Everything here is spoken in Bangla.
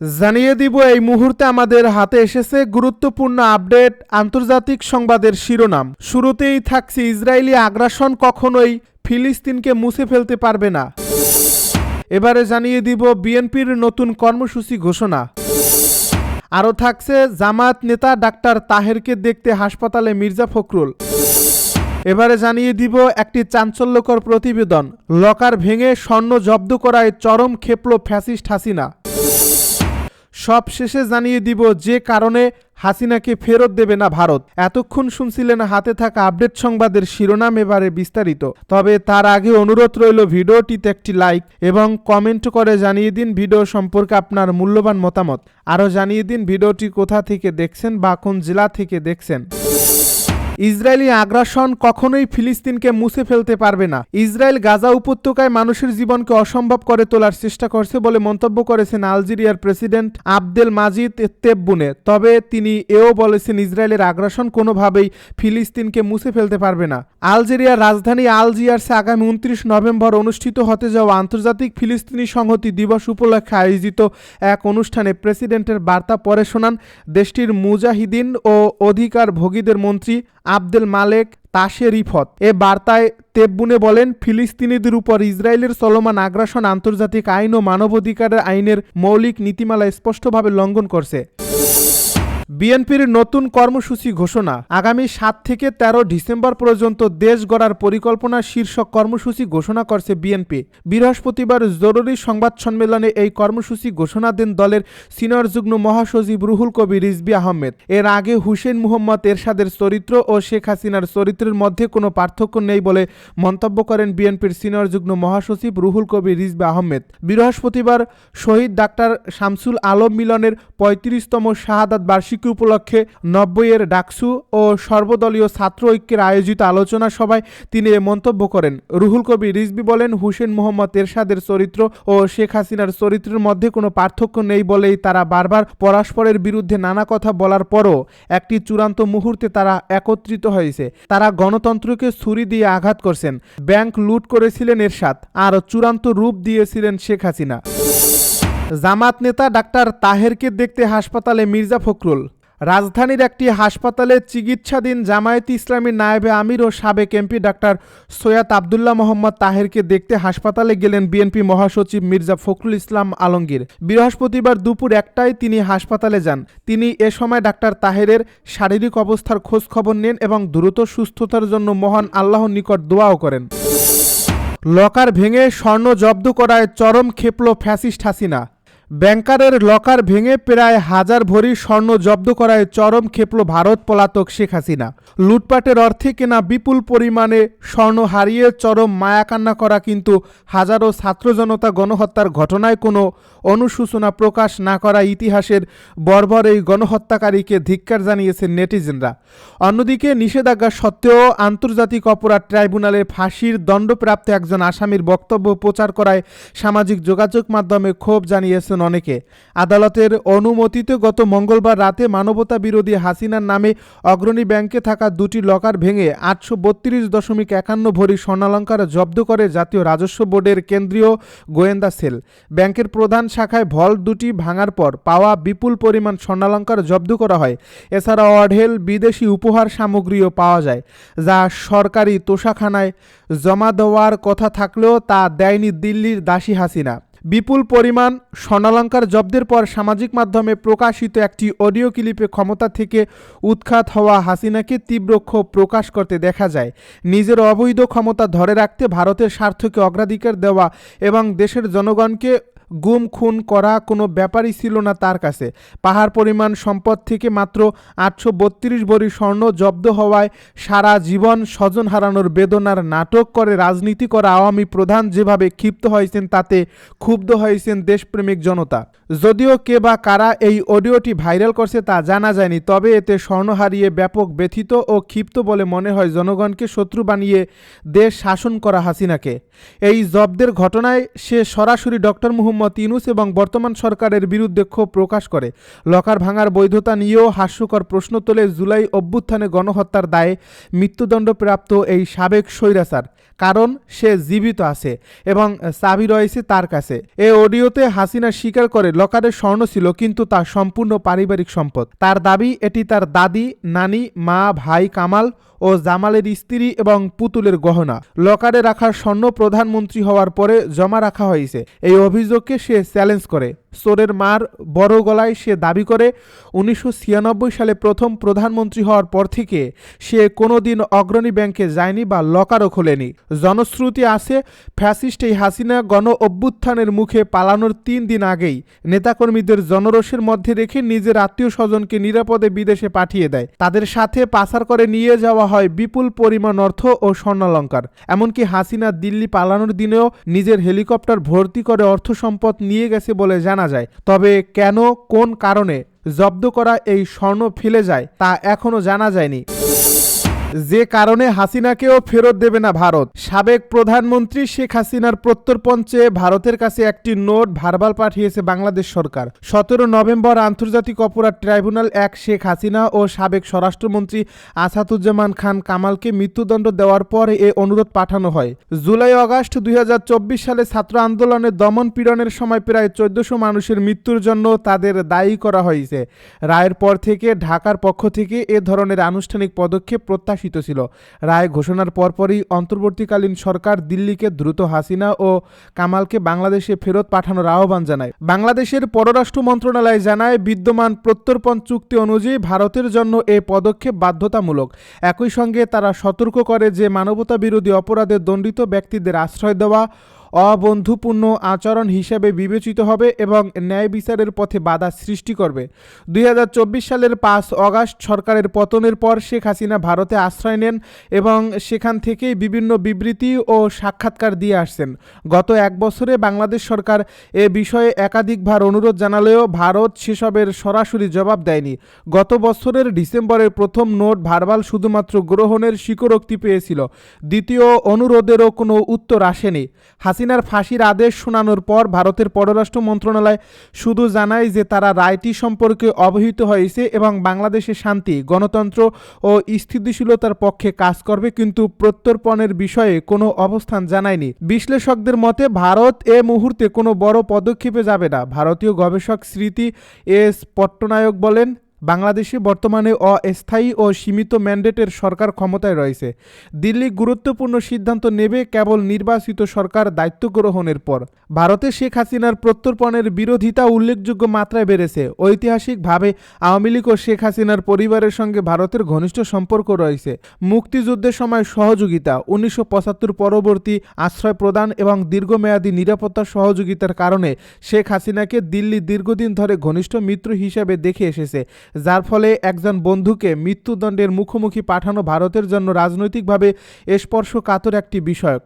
জানিয়ে দিব এই মুহূর্তে আমাদের হাতে এসেছে গুরুত্বপূর্ণ আপডেট আন্তর্জাতিক সংবাদের শিরোনাম। শুরুতেই থাকছে ইসরায়েলি আগ্রাসন কখনোই ফিলিস্তিনকে মুছে ফেলতে পারবে না। এবারে জানিয়ে দিব বিএনপির নতুন কর্মসূচি ঘোষণা। আরও থাকছে জামায়াত নেতা ডাক্তার তাহেরকে দেখতে হাসপাতালে মির্জা ফখরুল। এবারে জানিয়ে দিব একটি চাঞ্চল্যকর প্রতিবেদন, লকার ভেঙে স্বর্ণ জব্দ করায় চরম ক্ষেপল ফ্যাসিস্ট হাসিনা। সব শেষে জানিয়ে দিব যে কারণে হাসিনাকে ফেরত দেবে না ভারত। এতক্ষণ শুনছিলেন হাতে থাকা আপডেট সংবাদের শিরোনাম, এবারে বিস্তারিত। তবে তার আগে অনুরোধ রইল ভিডিওটিতে একটি লাইক এবং কমেন্ট করে জানিয়ে দিন ভিডিও সম্পর্কে আপনার মূল্যবান মতামত। আরও জানিয়ে দিন ভিডিওটি কোথা থেকে দেখছেন বা কোন জেলা থেকে দেখছেন। ইসরায়েলি আগ্রাসন কখনোই ফিলিস্তিনকে মুছে ফেলতে পারবে না। ইসরায়েল গাজা উপত্যকায় মানুষের জীবনকে অসম্ভব করে তোলার চেষ্টা করছে বলে মন্তব্য করেছেন আলজেরিয়ার প্রেসিডেন্ট আবদেল মাজিদ তেব্বুনে। তবে তিনি এও বলেছেন ইসরায়েলের আগ্রাসন কোনোভাবেই ফিলিস্তিনকে মুছে ফেলতে পারবে না। আলজেরিয়ার রাজধানী আলজিয়ার্সে আগামী 29 নভেম্বর অনুষ্ঠিত হতে যাওয়া আন্তর্জাতিক ফিলিস্তিনি সংহতি দিবস উপলক্ষে আয়োজিত এক অনুষ্ঠানে প্রেসিডেন্টের বার্তা পড়ে শোনান দেশটির মুজাহিদিন ও অধিকার ভোগীদের মন্ত্রী আবদেল মালেক তাশে রিফত। এ বার্তায় তেব্বুনে বলেন, ফিলিস্তিনিদের উপর ইসরায়েলের চলমান আগ্রাসন আন্তর্জাতিক আইন ও মানবাধিকারের আইনের মৌলিক নীতিমালা স্পষ্টভাবে লঙ্ঘন করছে। বিএনপির নতুন কর্মসূচি ঘোষণা। আগামী 7 থেকে 13 ডিসেম্বর পর্যন্ত দেশ গড়ার পরিকল্পনা শীর্ষক কর্মসূচি ঘোষণা করছে বিএনপি। বৃহস্পতিবার জরুরি সংবাদ সম্মেলনে এই কর্মসূচি ঘোষণা দেন দলের সিনিয়র যুগ্ম মহাসচিব রুহুল কবির রিজভী আহমেদ। এর আগে হুসেইন মুহম্মদ এরশাদের চরিত্র ও শেখ হাসিনার চরিত্রের মধ্যে কোনো পার্থক্য নেই বলে মন্তব্য করেন বিএনপির সিনিয়র যুগ্ম মহাসচিব রুহুল কবির রিজভী আহমেদ। বৃহস্পতিবার শহীদ ডাক্তার শামসুল আলম মিলনের 35তম শাহাদাত বার্ষিকী উপলক্ষে 90 ডাকসু ও সর্বদলীয় ছাত্র ঐক্যের আয়োজিত আলোচনা সভায় তিনি এ মন্তব্য করেন। রুহুল কবির রিজভী বলেন, হুসেইন মুহম্মদ এরশাদের চরিত্র ও শেখ হাসিনার চরিত্রের মধ্যে কোনো পার্থক্য নেই বলেই তারা বারবার পরস্পরের বিরুদ্ধে নানা কথা বলার পরও একটি চূড়ান্ত মুহূর্তে তারা একত্রিত হয়েছে। তারা গণতন্ত্রকে ছুরি দিয়ে আঘাত করছেন, ব্যাংক লুট করেছিলেন এরশাদ, আর চূড়ান্ত রূপ দিয়েছিলেন শেখ হাসিনা। জামাত নেতা ডাক্তার তাহেরকে দেখতে হাসপাতালে মির্জা ফখরুল। রাজধানীর একটি হাসপাতালে চিকিৎসাধীন জামায়াতে ইসলামীর নায়েবে আমির ও সাবেক এমপি ডাক্তার সৈয়দ আবদুল্লাহ মোহাম্মদ তাহেরকে দেখতে হাসপাতালে গেলেন বিএনপি মহাসচিব মির্জা ফখরুল ইসলাম আলমগীর। বৃহস্পতিবার দুপুর 1টায় তিনি হাসপাতালে যান। তিনি এ সময় ডাক্তার তাহেরের শারীরিক অবস্থার খোঁজ খবর নেন এবং দ্রুত সুস্থতার জন্য মহান আল্লাহর নিকট দোয়াও করেন। লকার ভেঙে স্বর্ণ জব্দ করায় চরম ক্ষেপল ফ্যাসিস্ট হাসিনা। ব্যাংকারের লকার ভেঙে প্রায় 1000 ভরি স্বর্ণ জব্দ করায় চরম ক্ষেপল ভারত পলাতক শেখ হাসিনা। লুটপাটের অর্থে কেনা বিপুল পরিমাণে স্বর্ণ হারিয়ে চরম মায়াকান্না করা কিন্তু হাজারো ছাত্র জনতা গণহত্যার ঘটনায় কোনো অনুশোচনা প্রকাশ না করা ইতিহাসের বর্বর এই গণহত্যাকারীকে ধিক্কার জানিয়েছেন নেটিজেনরা। অন্যদিকে নিষেধাজ্ঞা সত্ত্বেও আন্তর্জাতিক অপরাধ ট্রাইব্যুনালে ফাঁসির দণ্ডপ্রাপ্ত একজন আসামির বক্তব্য প্রচার করায় সামাজিক যোগাযোগ মাধ্যমে ক্ষোভ জানিয়েছেন অনেকে। আদালতের অনুমতিতে গত মঙ্গলবার রাতে মানবতা বিরোধী হাসিনার নামে অগ্রণী ব্যাংকে থাকা 2টি লকার ভেঙে 832.51 ভরি স্বর্ণালংকার জব্দ করে জাতীয় রাজস্ব বোর্ডের কেন্দ্রীয় গোয়েন্দা সেল। ব্যাংকের প্রধান শাখায় ভল্ট 2টি ভাঙার পর পাওয়া বিপুল পরিমাণ স্বর্ণালংকার জব্দ করা হয়। এছাড়া অঢেল বিদেশি উপহার সামগ্রীও পাওয়া যায়, যা সরকারি তোষাখানায় জমা দেওয়ার কথা থাকলেও তা দেয়নি দিল্লির দাসী হাসিনা। বিপুল পরিমাণ স্বর্ণালংকার জব্দের পর সামাজিক মাধ্যমে প্রকাশিত একটি অডিও ক্লিপে ক্ষমতা থেকে উৎখাত হওয়া হাসিনাকে তীব্র ক্ষোভ প্রকাশ করতে দেখা যায়। নিজের অবৈধ ক্ষমতা ধরে রাখতে ভারতের স্বার্থকে অগ্রাধিকার দেওয়া এবং দেশের জনগণকে গুম খুন করা কোনো ব্যাপারই ছিল না তার কাছে। পাহাড় পরিমাণ সম্পদ থেকে মাত্র 832 ভরি স্বর্ণ জব্দ হওয়ায় সারা জীবন স্বজন হারানোর বেদনার নাটক করে রাজনীতি করা আওয়ামী প্রধান যেভাবে ক্ষিপ্ত হয়েছেন তাতে ক্ষুব্ধ হয়েছেন দেশপ্রেমিক জনতা। যদিও কে বা কারা এই অডিওটি ভাইরাল করছে তা জানা যায়নি, তবে এতে স্বর্ণ হারিয়ে ব্যাপক ব্যথিত ও ক্ষিপ্ত বলে মনে হয় জনগণকে শত্রু বানিয়ে দেশ শাসন করা হাসিনাকে। এই জব্দের ঘটনায় সে সরাসরি ডক্টর মোহাম্মদ ইউনূস এবং বর্তমান সরকারের বিরুদ্ধে ক্ষোভ প্রকাশ করে। লকার ভাঙার বৈধতা নিয়েও হাস্যকর প্রশ্ন তোলে জুলাই অভ্যুত্থানে গণহত্যার দায়ে মৃত্যুদণ্ডপ্রাপ্ত এই সাবেক স্বৈরাচার। কারণ সে জীবিত আছে এবং চাবি রয়েছে তার কাছে। এই অডিওতে হাসিনা স্বীকার করে লকারে স্বর্ণ ছিল, কিন্তু তা সম্পূর্ণ পারিবারিক সম্পদ। তার দাবি এটি তার দাদি, নানি, মা, ভাই কামাল ও জামালের স্ত্রী এবং পুতুলের গহনা। লকারে রাখা স্বর্ণ প্রধানমন্ত্রী হওয়ার পরে জমা রাখা হয়েছে। এই অভিযোগকে সে চ্যালেঞ্জ করে। চোরের মার বড় গলায় সে দাবি করে 1996 সালে প্রথম প্রধানমন্ত্রী হওয়ার পর থেকে সে কোনোদিন অগ্রণী ব্যাংকে যায়নি বা লকারও খোলেনি। জনশ্রুতি আছে, ফ্যাসিস্ট এই হাসিনা গণ অভ্যুত্থানের মুখে পালানোর 3 দিন আগেই নেতাকর্মীদের জনরোষের মধ্যে রেখে নিজের আত্মীয় স্বজনকে নিরাপদে বিদেশে পাঠিয়ে দেয়। তাদের সাথে পাচার করে নিয়ে যাওয়া হয় বিপুল পরিমাণ অর্থ ও স্বর্ণালঙ্কার। এমনকি হাসিনা দিল্লি পালানোর দিনেও নিজের হেলিকপ্টার ভর্তি করে অর্থ সম্পদ নিয়ে গেছে বলে জানা যায়। তবে কেন, কোন কারণে জব্দ করা এই স্বর্ণ ফেলে যায় তা এখনো জানা যায়নি। যে কারণে হাসিনাকেও ফেরত দেবে না ভারত। সাবেক প্রধানমন্ত্রী শেখ হাসিনার প্রত্যর্পণ চেয়ে ভারতের কাছে একটি নোট ভার্বাল পাঠিয়েছে বাংলাদেশ সরকার। 17 নভেম্বর আন্তর্জাতিক অপরাধ ট্রাইব্যুনাল 1 শেখ হাসিনা ও সাবেক স্বরাষ্ট্রমন্ত্রী আসাদুজ্জামান খান কামালকে মৃত্যুদণ্ড দেওয়ার পর এ অনুরোধ পাঠানো হয়। জুলাই আগস্ট 2024 সালে ছাত্র আন্দোলনের দমন পীড়নের সময় প্রায় 1400 মানুষের মৃত্যুর জন্য তাদের দায়ী করা হয়েছে। রায়ের পর থেকে ঢাকার পক্ষ থেকে এ ধরনের আনুষ্ঠানিক পদক্ষেপ প্রত্যাশিত ছিল। রায় ঘোষণার পরপরই অন্তর্বর্তীকালীন সরকার দিল্লিকে দ্রুত হাসিনা ও কামালকে বাংলাদেশে ফেরত পাঠানোর আহ্বান জানায়। বাংলাদেশের পররাষ্ট্র মন্ত্রণালয় জানায়, বিদ্যমান প্রত্যর্পণ চুক্তি অনুযায়ী ভারতের জন্য এই পদক্ষেপ বাধ্যতামূলক। একই সঙ্গে তারা সতর্ক করে যে মানবতা বিরোধী অপরাধে দণ্ডিত ব্যক্তিদের আশ্রয় দেওয়া অবন্ধুপূর্ণ আচরণ হিসেবে বিবেচিত হবে এবং ন্যায় বিচারের পথে বাধা সৃষ্টি করবে। 2024 সালের 5 আগস্ট সরকারের পতনের পর শেখ হাসিনা ভারতে আশ্রয় নেন এবং সেখান থেকেই বিভিন্ন বিবৃতি ও সাক্ষাৎকার দিয়ে আসছেন। গত 1 বছরে বাংলাদেশ সরকার এ বিষয়ে একাধিকবার অনুরোধ জানালেও ভারত সেসবের সরাসরি জবাব দেয়নি। গত বছরের ডিসেম্বরের প্রথম নোট ভার্বাল শুধুমাত্র গ্রহণের স্বীকারোক্তি পেয়েছিল। দ্বিতীয় অনুরোধেরও কোনো উত্তর আসেনি। হাসিনার ফাঁসির আদেশ শোনানোর পর ভারতের পররাষ্ট্র মন্ত্রণালয় শুধু জানায় যে তারা রায়টি সম্পর্কে অবহিত হয়েছে এবং বাংলাদেশে শান্তি, গণতন্ত্র ও স্থিতিশীলতার পক্ষে কাজ করবে, কিন্তু প্রত্যর্পণের বিষয়ে কোনো অবস্থান জানায়নি। বিশ্লেষকদের মতে ভারত এ মুহূর্তে কোনো বড় পদক্ষেপে যাবে না। ভারতীয় গবেষক স্মৃতি এস পট্টনায়ক বলেন, বাংলাদেশে বর্তমানে অস্থায়ী ও সীমিত ম্যান্ডেটের সরকার ক্ষমতায় রয়েছে। দিল্লি গুরুত্বপূর্ণ সিদ্ধান্ত নেবে কেবল নির্বাচিত সরকার দায়িত্ব গ্রহণের পর। ভারতে শেখ হাসিনার প্রত্যর্পণের বিরোধিতা উল্লেখযোগ্য মাত্রায় বেড়েছে। ঐতিহাসিকভাবে আওয়ামী লীগ ও শেখ হাসিনার পরিবারের সঙ্গে ভারতের ঘনিষ্ঠ সম্পর্ক রয়েছে। মুক্তিযুদ্ধের সময় সহযোগিতা, 1975 পরবর্তী আশ্রয় প্রদান এবং দীর্ঘমেয়াদী নিরাপত্তা সহযোগিতার কারণে শেখ হাসিনাকে দিল্লি দীর্ঘদিন ধরে ঘনিষ্ঠ মিত্র হিসেবে দেখে এসেছে, যার ফলে একজন বন্ধুকে মৃত্যুদণ্ডের মুখোমুখি পাঠানো ভারতের জন্য রাজনৈতিকভাবে স্পর্শকাতর একটি বিষয়।